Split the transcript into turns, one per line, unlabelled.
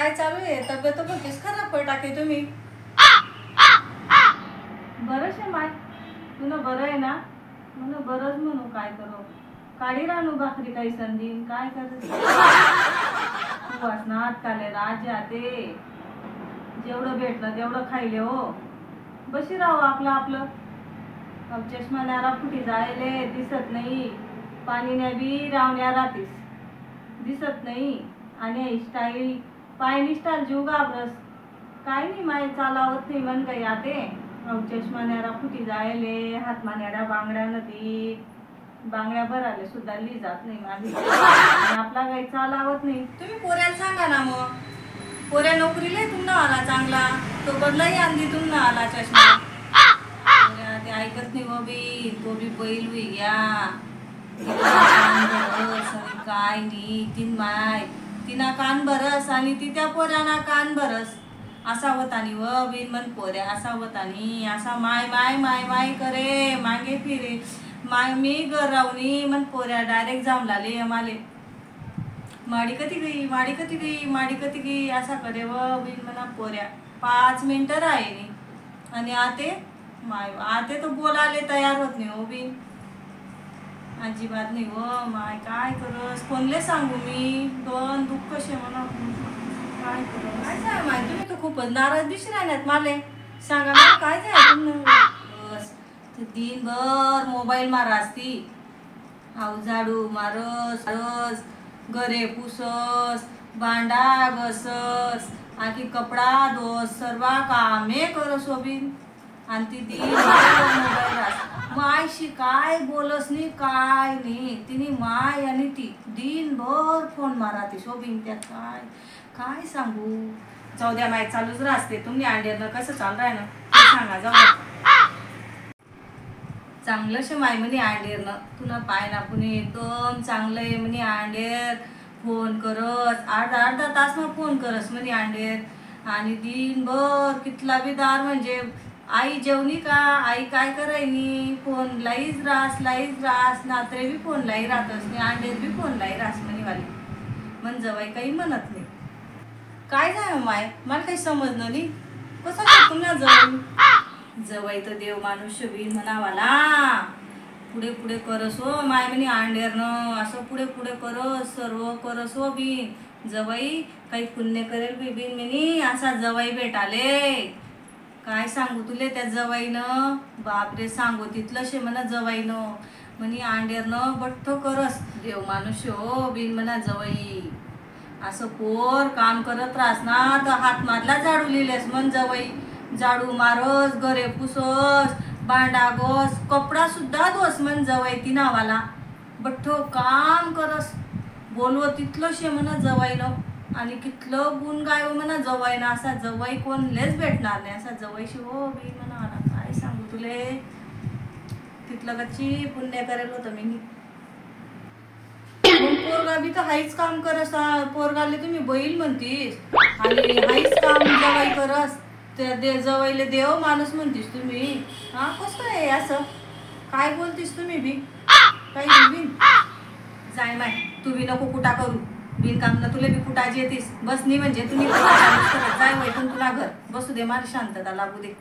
काय चालू आहे? तब्येत बघीस खराब कर टाके तुम्ही. बरंच आहे माय, तुला बरं आहे ना? म्हणून बरंच म्हणू काय करू. काढी रानू भाकरी काही संधी काय करत वासनात काले राज जाते. जेवढं भेटलं तेवढं खायले हो. बशी राहू आपलं आपलं. चष्मा न्यारा फुटी जायले दिसत नाही. पाणी न्याबी रावण्या राहतीस दिसत नाही. आणि स्टाईल पाय स्टाईल जीव घाबरस काय नाही माय चालावत नाही म्हण काही आते. चष्मा न्यारा फुटी जायले हात मान्यारा बांगड्या नदी बांगड्या भराले सुद्धा ली जात नाही माझी. आपला काही चालावत नाही. तुम्ही पोऱ्याला सांगा ना मग. पोऱ्या नोकरीला तुमना आला चांगला तो बदलाही आणली तुमना आला चष्मा. ते ऐकत नाही बी तो बी बैल होई या काय नाही तीन माय तिना कान भरस आणि ती त्या पोऱ्याना कान भरस असा होतानी व बिन मन पोऱ्या असा होतानी असा माय माय माय माय करे मागे फिरे माय मी घर रावनी मन पोऱ्या डायरेक्ट जाम लाले आम्हाले. माडी कधी गई माडी कधी गई माडी कधी गई असा करे व बिन मना पोऱ्या 5 मिनिटं राहिली आणि आते माय आते तो बोलाले तयार होत नाही हो बिन अजिबात नाही व माय काय करस कोणले सांगू मी. दोन दुःख शे म्हणा काय करू काय झाय माय. तुम्ही तर खूपच नाराज दिशी राहण्यात माले सांगा मला काय झाय तुम्ही. बस दिनभर मोबाईल मारास ती आऊ झाडू मारस रस घरे पुसस भांडा घसस आणखी कपडा धोस सर्व कामे करस बिन आणि ती दिन मायशी काय बोलस नाही काय नाही. तिने माय आणि ती दिनभर फोन मारा ती शोभीन त्यात काय काय सांगू. जाऊ द्या माय चालूच राहते. तुम्ही अंड्यानं कसं चालू राह ना सांगा जाऊ द्या. चांगलं शे माय म्हणे अंडेरनं तुला पाय ना कुणी एकदम चांगलं आहे म्हणे अंडेर. फोन करस अर्धा तास मग फोन करस म्हणे अंडेर आणि दिनभर कितला बी दार म्हणजे आई जेवणी का आई काय करायनी फोन लाईच रास नात्रे बी फोन लाई राहतस नाही अंडेर बी फोन लाई रास म्हणे वाली. मन जवाई काही म्हणत नाही. काय झालं माय मला काही समजलं नाही. कसं करतो ना जवाई तर देव माणूस बिन म्हणावाला. पुढे पुढे करस हो माय म्हणे अंडेरनं असं पुढे पुढे करस सर्व करस हो बिन. जवाई काही पुण्य करेल बी बिन म्हणे असा जवाई भेटाले. काय सांगू तुले त्या जवाईनं बापरे सांगू तिथलं शे म्हणा जवाईनं म्हणे अंडेरनं बठ्ठ करस देव माणूस हो बिन म्हणा जवाई. असं पोर काम करत राहस ना तर हात मारला झाडू लिहिलेस मन जवाई. झाडू मारस घरे पुसस भांडा घोस कपडा सुद्धा धोस मन जवाई ती नावाला. बठ्ठ काम करस बोलव तिथलं शे म्हणा जवाईनं आणि कितलं गुण गाय म्हणा जवाईनं. असा जवाई कोणलेच भेटणार नाही असा जवाईशी हो बी म्हणा आला. काय सांगू तुले तिथलं कच्ची पुण्य करेल होतं मी. पोरगा बी तर हाईच काम करस. पोरगाले तुम्ही बैल म्हणतीस आणि हाईच काम जवाई करस. ते जवाईले देव माणूस म्हणतीस तुम्ही. हा कसं आहे असं काय बोलतीस तुम्ही बी काही बिन. जाय माय तू बी नको कुठा करू बिनकाम ना तुला बी कुठाची येतीस. बस नाही म्हणजे तुम्ही जाय वैठून तुला घर बसू दे मला शांतता लागू दे.